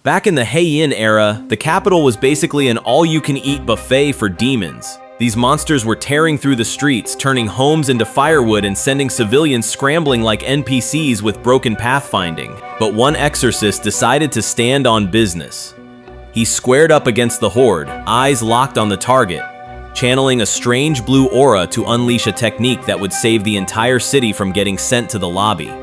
Back in the Heian era, the capital was basically an all-you-can-eat buffet for demons. These monsters were tearing through the streets, turning homes into firewood and sending civilians scrambling like NPCs with broken pathfinding. But one exorcist decided to stand on business. He squared up against the horde, eyes locked on the target, channeling a strange blue aura to unleash a technique that would save the entire city from getting sent to the lobby.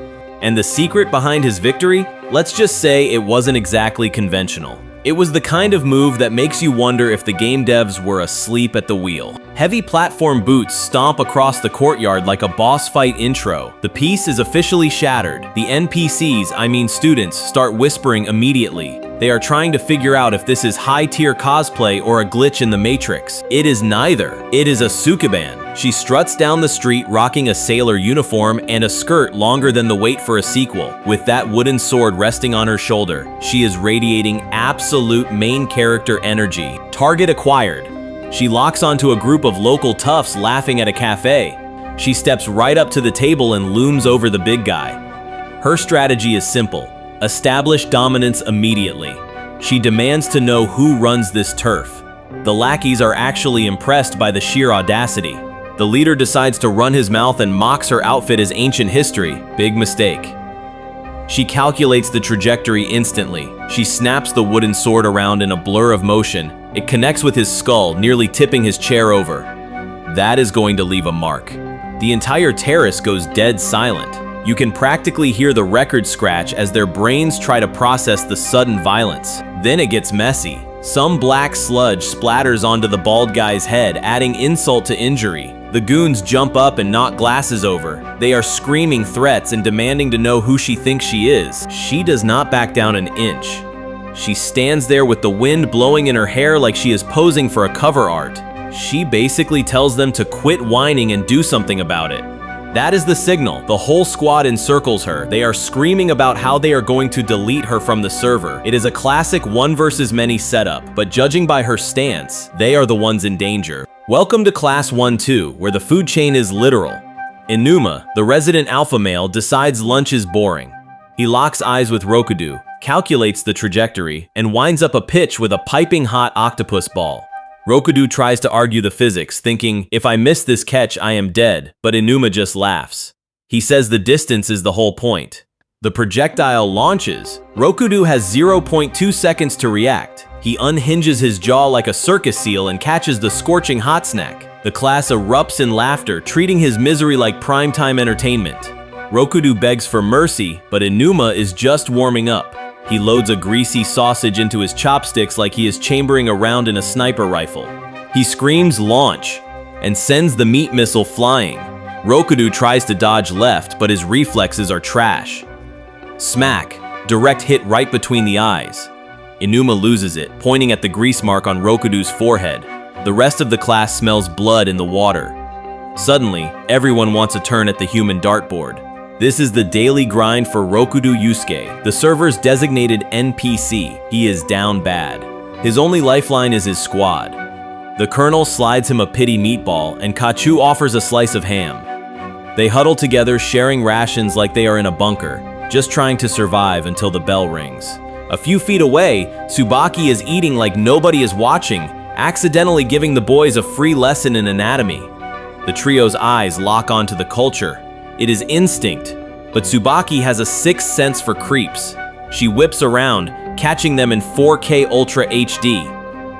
And the secret behind his victory? Let's just say it wasn't exactly conventional. It was the kind of move that makes you wonder if the game devs were asleep at the wheel. Heavy platform boots stomp across the courtyard like a boss fight intro. The piece is officially shattered. The NPCs, I mean students, start whispering immediately. They are trying to figure out if this is high-tier cosplay or a glitch in the Matrix. It is neither. It is a sukeban. She struts down the street rocking a sailor uniform and a skirt longer than the wait for a sequel. With that wooden sword resting on her shoulder, she is radiating absolute main character energy. Target acquired. She locks onto a group of local toughs laughing at a cafe. She steps right up to the table and looms over the big guy. Her strategy is simple. Establish dominance immediately. She demands to know who runs this turf. The lackeys are actually impressed by the sheer audacity. The leader decides to run his mouth and mocks her outfit as ancient history. Big mistake. She calculates the trajectory instantly. She snaps the wooden sword around in a blur of motion. It connects with his skull, nearly tipping his chair over. That is going to leave a mark. The entire terrace goes dead silent. You can practically hear the record scratch as their brains try to process the sudden violence. Then it gets messy. Some black sludge splatters onto the bald guy's head, adding insult to injury. The goons jump up and knock glasses over. They are screaming threats and demanding to know who she thinks she is. She does not back down an inch. She stands there with the wind blowing in her hair like she is posing for a cover art. She basically tells them to quit whining and do something about it. That is the signal. The whole squad encircles her. They are screaming about how they are going to delete her from the server. It is a classic one versus many setup, but judging by her stance, they are the ones in danger. Welcome to Class 1-2, where the food chain is literal. Enuma, the resident alpha male, decides lunch is boring. He locks eyes with Rokudou, calculates the trajectory, and winds up a pitch with a piping hot octopus ball. Rokudou tries to argue the physics, thinking, if I miss this catch, I am dead, but Enuma just laughs. He says the distance is the whole point. The projectile launches. Rokudou has 0.2 seconds to react. He unhinges his jaw like a circus seal and catches the scorching hot snack. The class erupts in laughter, treating his misery like primetime entertainment. Rokudou begs for mercy, but Enuma is just warming up. He loads a greasy sausage into his chopsticks like he is chambering a round in a sniper rifle. He screams launch and sends the meat missile flying. Rokudou tries to dodge left, but his reflexes are trash. Smack, direct hit right between the eyes. Enuma loses it, pointing at the grease mark on Rokudou's forehead. The rest of the class smells blood in the water. Suddenly, everyone wants a turn at the human dartboard. This is the daily grind for Rokudou Yusuke, the server's designated NPC. He is down bad. His only lifeline is his squad. The colonel slides him a pity meatball, and Kachu offers a slice of ham. They huddle together, sharing rations like they are in a bunker, just trying to survive until the bell rings. A few feet away, Tsubaki is eating like nobody is watching, accidentally giving the boys a free lesson in anatomy. The trio's eyes lock onto the culture. It is instinct, but Tsubaki has a sixth sense for creeps. She whips around, catching them in 4K Ultra HD.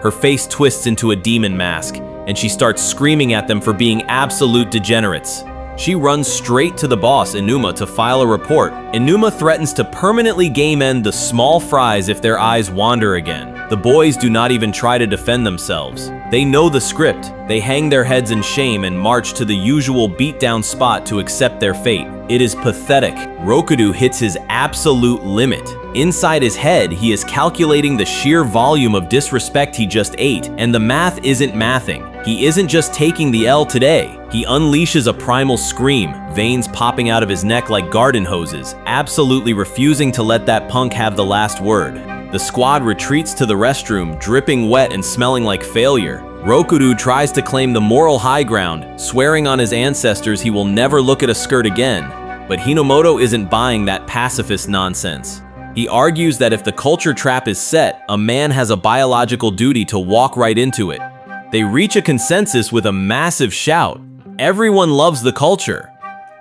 Her face twists into a demon mask, and she starts screaming at them for being absolute degenerates. She runs straight to the boss, Enuma, to file a report. Enuma threatens to permanently game end the small fries if their eyes wander again. The boys do not even try to defend themselves. They know the script. They hang their heads in shame and march to the usual beatdown spot to accept their fate. It is pathetic. Rokudou hits his absolute limit. Inside his head, he is calculating the sheer volume of disrespect he just ate, and the math isn't mathing. He isn't just taking the L today. He unleashes a primal scream, veins popping out of his neck like garden hoses, absolutely refusing to let that punk have the last word. The squad retreats to the restroom, dripping wet and smelling like failure. Rokudou tries to claim the moral high ground, swearing on his ancestors he will never look at a skirt again. But Hinomoto isn't buying that pacifist nonsense. He argues that if the culture trap is set, a man has a biological duty to walk right into it. They reach a consensus with a massive shout. Everyone loves the culture.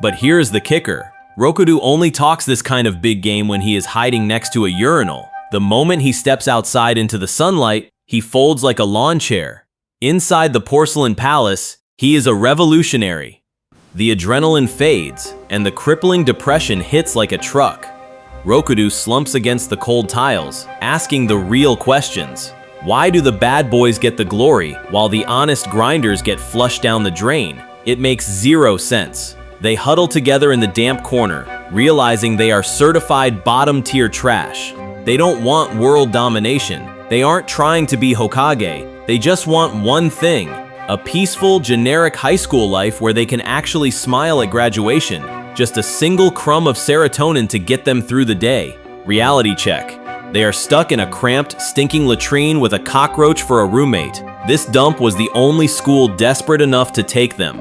But here's the kicker. Rokudou only talks this kind of big game when he is hiding next to a urinal. The moment he steps outside into the sunlight, he folds like a lawn chair. Inside the porcelain palace, he is a revolutionary. The adrenaline fades, and the crippling depression hits like a truck. Rokudou slumps against the cold tiles, asking the real questions. Why do the bad boys get the glory, while the honest grinders get flushed down the drain? It makes zero sense. They huddle together in the damp corner, realizing they are certified bottom-tier trash. They don't want world domination. They aren't trying to be Hokage. They just want one thing: a peaceful, generic high school life where they can actually smile at graduation. Just a single crumb of serotonin to get them through the day. Reality check. They are stuck in a cramped, stinking latrine with a cockroach for a roommate. This dump was the only school desperate enough to take them.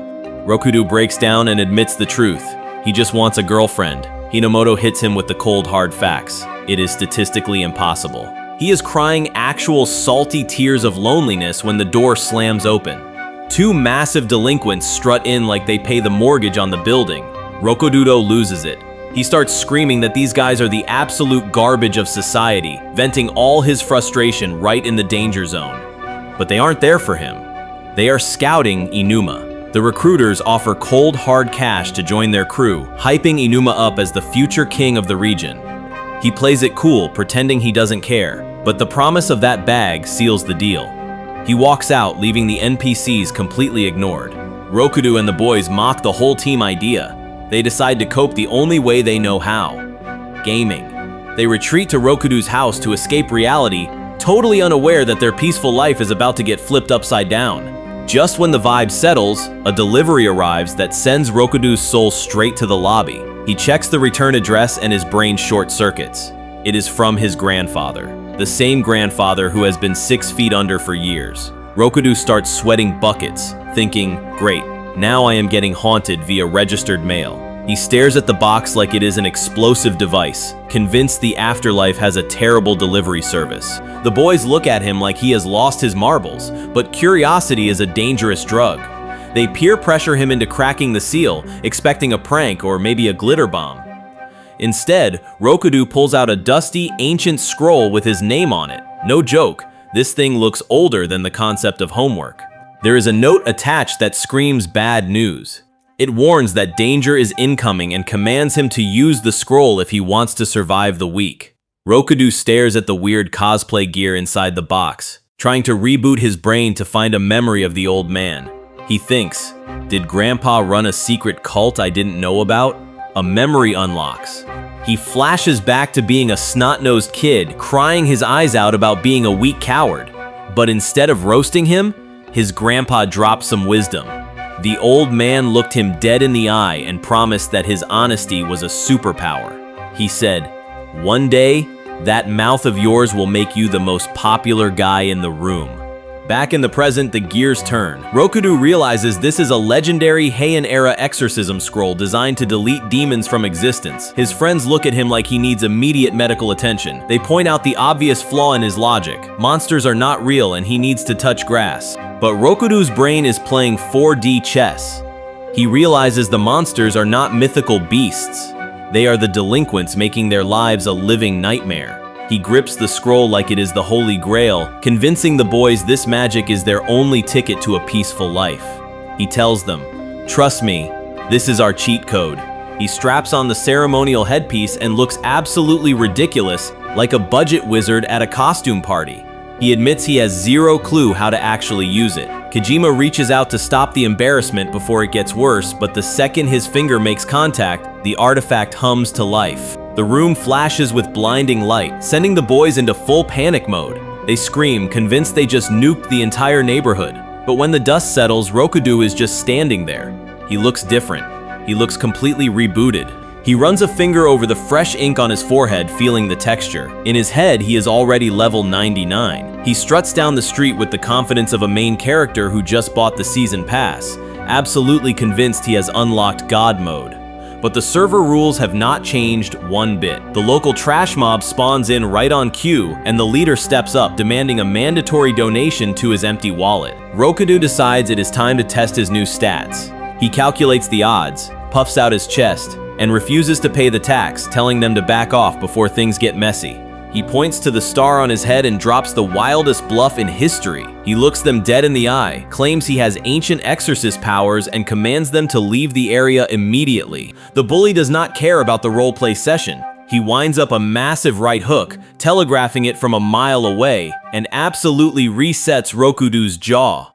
Rokudou breaks down and admits the truth. He just wants a girlfriend. Hinomoto hits him with the cold hard facts. It is statistically impossible. He is crying actual salty tears of loneliness when the door slams open. Two massive delinquents strut in like they pay the mortgage on the building. Rokudou loses it. He starts screaming that these guys are the absolute garbage of society, venting all his frustration right in the danger zone. But they aren't there for him. They are scouting Inuma. The recruiters offer cold hard cash to join their crew, hyping Inuma up as the future king of the region. He plays it cool, pretending he doesn't care, but the promise of that bag seals the deal. He walks out, leaving the NPCs completely ignored. Rokudou and the boys mock the whole team idea. They decide to cope the only way they know how: gaming. They retreat to Rokudou's house to escape reality, totally unaware that their peaceful life is about to get flipped upside down. Just when the vibe settles, a delivery arrives that sends Rokudou's soul straight to the lobby. He checks the return address and his brain short-circuits. It is from his grandfather, the same grandfather who has been 6 feet under for years. Rokudou starts sweating buckets, thinking, great, now I am getting haunted via registered mail. He stares at the box like it is an explosive device, convinced the afterlife has a terrible delivery service. The boys look at him like he has lost his marbles, but curiosity is a dangerous drug. They peer pressure him into cracking the seal, expecting a prank or maybe a glitter bomb. Instead, Rokudou pulls out a dusty, ancient scroll with his name on it. No joke, this thing looks older than the concept of homework. There is a note attached that screams bad news. It warns that danger is incoming and commands him to use the scroll if he wants to survive the week. Rokudou stares at the weird cosplay gear inside the box, trying to reboot his brain to find a memory of the old man. He thinks, did Grandpa run a secret cult I didn't know about? A memory unlocks. He flashes back to being a snot-nosed kid, crying his eyes out about being a weak coward. But instead of roasting him, his grandpa dropped some wisdom. The old man looked him dead in the eye and promised that his honesty was a superpower. He said, "One day, that mouth of yours will make you the most popular guy in the room." Back in the present, the gears turn. Rokudou realizes this is a legendary Heian-era exorcism scroll designed to delete demons from existence. His friends look at him like he needs immediate medical attention. They point out the obvious flaw in his logic. Monsters are not real and he needs to touch grass. But Rokudou's brain is playing 4D chess. He realizes the monsters are not mythical beasts. They are the delinquents making their lives a living nightmare. He grips the scroll like it is the Holy Grail, convincing the boys this magic is their only ticket to a peaceful life. He tells them, "Trust me, this is our cheat code." He straps on the ceremonial headpiece and looks absolutely ridiculous, like a budget wizard at a costume party. He admits he has zero clue how to actually use it. Kojima reaches out to stop the embarrassment before it gets worse, but the second his finger makes contact, the artifact hums to life. The room flashes with blinding light, sending the boys into full panic mode. They scream, convinced they just nuked the entire neighborhood. But when the dust settles, Rokudou is just standing there. He looks different. He looks completely rebooted. He runs a finger over the fresh ink on his forehead, feeling the texture. In his head, he is already level 99. He struts down the street with the confidence of a main character who just bought the season pass, absolutely convinced he has unlocked God mode. But the server rules have not changed one bit. The local trash mob spawns in right on cue, and the leader steps up, demanding a mandatory donation to his empty wallet. Rokudou decides it is time to test his new stats. He calculates the odds, puffs out his chest, and refuses to pay the tax, telling them to back off before things get messy. He points to the star on his head and drops the wildest bluff in history. He looks them dead in the eye, claims he has ancient exorcist powers, and commands them to leave the area immediately. The bully does not care about the roleplay session. He winds up a massive right hook, telegraphing it from a mile away, and absolutely resets Rokudou's jaw.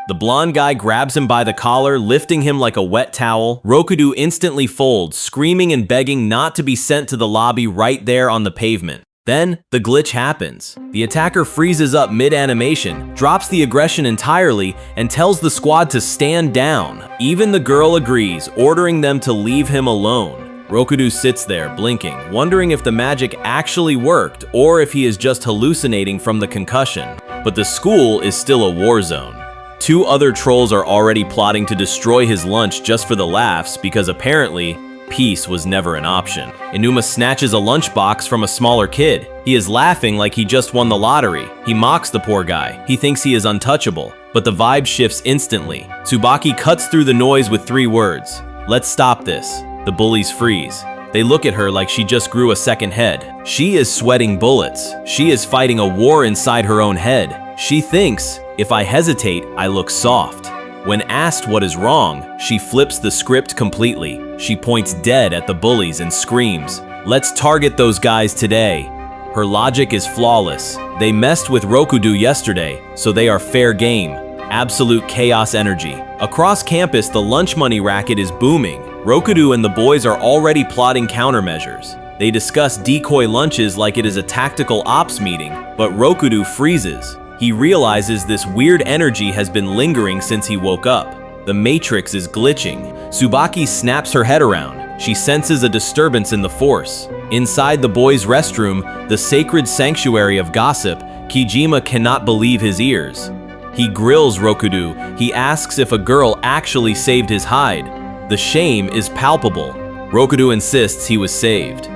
The blonde guy grabs him by the collar, lifting him like a wet towel. Rokudou instantly folds, screaming and begging not to be sent to the lobby right there on the pavement. Then, the glitch happens. The attacker freezes up mid-animation, drops the aggression entirely, and tells the squad to stand down. Even the girl agrees, ordering them to leave him alone. Rokudou sits there, blinking, wondering if the magic actually worked or if he is just hallucinating from the concussion. But the school is still a war zone. 2 other trolls are already plotting to destroy his lunch just for the laughs because apparently, peace was never an option. Enuma snatches a lunchbox from a smaller kid. He is laughing like he just won the lottery. He mocks the poor guy. He thinks he is untouchable, but the vibe shifts instantly. Tsubaki cuts through the noise with 3 words. Let's stop this. The bullies freeze. They look at her like she just grew a second head. She is sweating bullets. She is fighting a war inside her own head. She thinks, if I hesitate, I look soft. When asked what is wrong, she flips the script completely. She points dead at the bullies and screams, "Let's target those guys today." Her logic is flawless. They messed with Rokudou yesterday, so they are fair game. Absolute chaos energy. Across campus, the lunch money racket is booming. Rokudou and the boys are already plotting countermeasures. They discuss decoy lunches like it is a tactical ops meeting, but Rokudou freezes. He realizes this weird energy has been lingering since he woke up. The matrix is glitching. Tsubaki snaps her head around. She senses a disturbance in the force. Inside the boys' restroom, the sacred sanctuary of gossip, Kijima cannot believe his ears. He grills Rokudou. He asks if a girl actually saved his hide. The shame is palpable. Rokudou insists he was saved.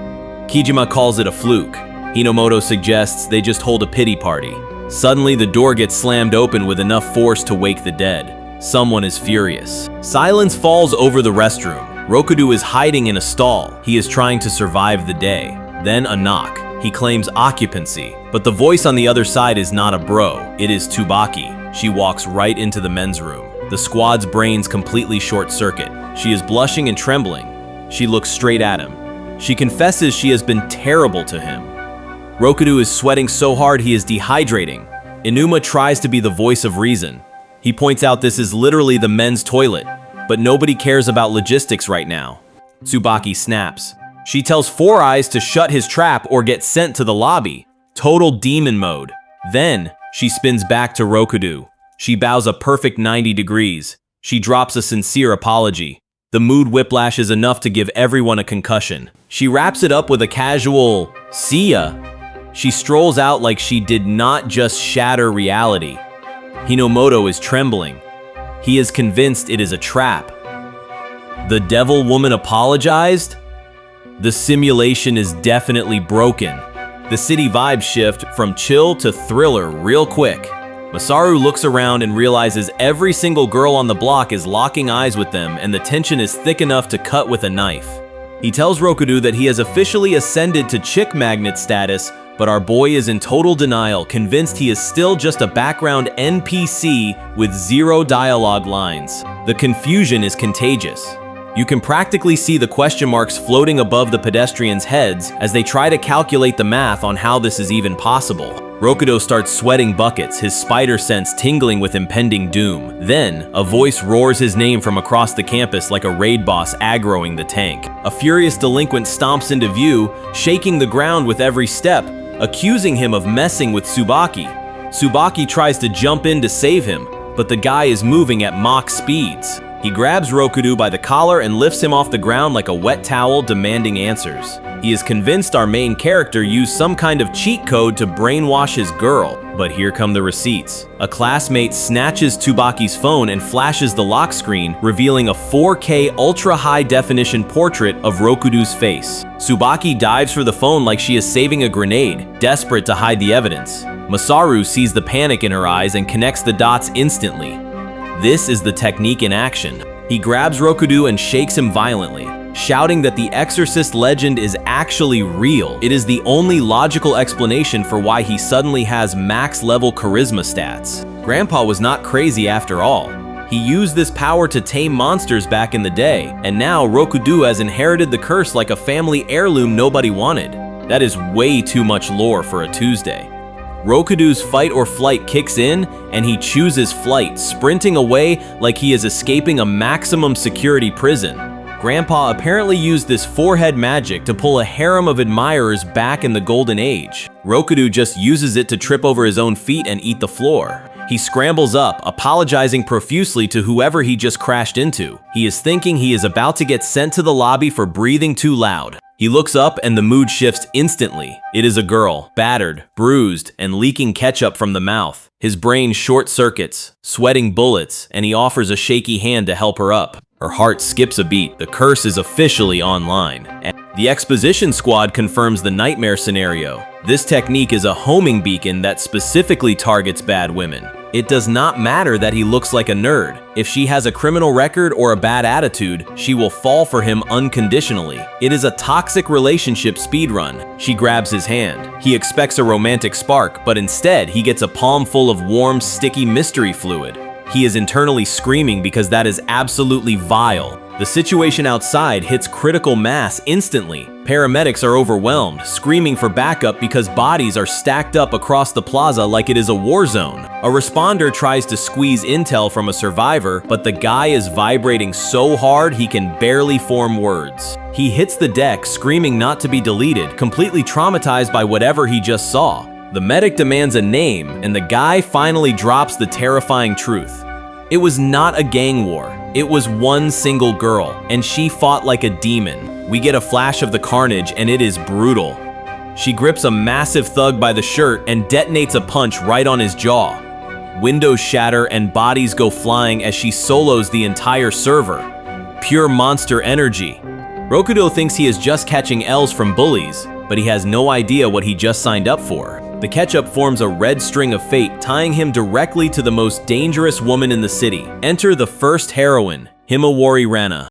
Kijima calls it a fluke. Hinomoto suggests they just hold a pity party. Suddenly, the door gets slammed open with enough force to wake the dead. Someone is furious. Silence falls over the restroom. Rokudou is hiding in a stall. He is trying to survive the day. Then a knock. He claims occupancy, but the voice on the other side is not a bro. It is Tsubaki. She walks right into the men's room. The squad's brains completely short-circuit. She is blushing and trembling. She looks straight at him. She confesses she has been terrible to him. Rokudou is sweating so hard he is dehydrating. Enuma tries to be the voice of reason. He points out this is literally the men's toilet, but nobody cares about logistics right now. Tsubaki snaps. She tells Four Eyes to shut his trap or get sent to the lobby. Total demon mode. Then, she spins back to Rokudou. She bows a perfect 90 degrees. She drops a sincere apology. The mood whiplash is enough to give everyone a concussion. She wraps it up with a casual, "See ya." She strolls out like she did not just shatter reality. Hinomoto is trembling. He is convinced it is a trap. The devil woman apologized? The simulation is definitely broken. The city vibes shift from chill to thriller real quick. Masaru looks around and realizes every single girl on the block is locking eyes with them, and the tension is thick enough to cut with a knife. He tells Rokudou that he has officially ascended to chick magnet status, but our boy is in total denial, convinced he is still just a background NPC with 0 dialogue lines. The confusion is contagious. You can practically see the question marks floating above the pedestrians' heads as they try to calculate the math on how this is even possible. Rokudou starts sweating buckets, his spider sense tingling with impending doom. Then, a voice roars his name from across the campus like a raid boss aggroing the tank. A furious delinquent stomps into view, shaking the ground with every step, accusing him of messing with Tsubaki. Tsubaki tries to jump in to save him, but the guy is moving at Mach speeds. He grabs Rokudou by the collar and lifts him off the ground like a wet towel, demanding answers. He is convinced our main character used some kind of cheat code to brainwash his girl. But here come the receipts. A classmate snatches Tsubaki's phone and flashes the lock screen, revealing a 4K ultra-high-definition portrait of Rokudou's face. Tsubaki dives for the phone like she is saving a grenade, desperate to hide the evidence. Masaru sees the panic in her eyes and connects the dots instantly. This is the technique in action. He grabs Rokudou and shakes him violently, shouting that the exorcist legend is actually real. It is the only logical explanation for why he suddenly has max-level charisma stats. Grandpa was not crazy after all. He used this power to tame monsters back in the day, and now Rokudou has inherited the curse like a family heirloom nobody wanted. That is way too much lore for a Tuesday. Rokudou's fight or flight kicks in, and he chooses flight, sprinting away like he is escaping a maximum security prison. Grandpa apparently used this forehead magic to pull a harem of admirers back in the golden age. Rokudou just uses it to trip over his own feet and eat the floor. He scrambles up, apologizing profusely to whoever he just crashed into. He is thinking he is about to get sent to the lobby for breathing too loud. He looks up and the mood shifts instantly. It is a girl, battered, bruised, and leaking ketchup from the mouth. His brain short circuits, sweating bullets, and he offers a shaky hand to help her up. Her heart skips a beat. The curse is officially online. The exposition squad confirms the nightmare scenario. This technique is a homing beacon that specifically targets bad women. It does not matter that he looks like a nerd. If she has a criminal record or a bad attitude, she will fall for him unconditionally. It is a toxic relationship speedrun. She grabs his hand. He expects a romantic spark, but instead he gets a palm full of warm, sticky mystery fluid. He is internally screaming because that is absolutely vile. The situation outside hits critical mass instantly. Paramedics are overwhelmed, screaming for backup because bodies are stacked up across the plaza like it is a war zone. A responder tries to squeeze intel from a survivor, but the guy is vibrating so hard he can barely form words. He hits the deck, screaming not to be deleted, completely traumatized by whatever he just saw. The medic demands a name, and the guy finally drops the terrifying truth. It was not a gang war. It was one single girl, and she fought like a demon. We get a flash of the carnage, and it is brutal. She grips a massive thug by the shirt and detonates a punch right on his jaw. Windows shatter and bodies go flying as she solos the entire server. Pure monster energy. Rokudou thinks he is just catching L's from bullies, but he has no idea what he just signed up for. The ketchup forms a red string of fate, tying him directly to the most dangerous woman in the city. Enter the first heroine, Himawari Rana.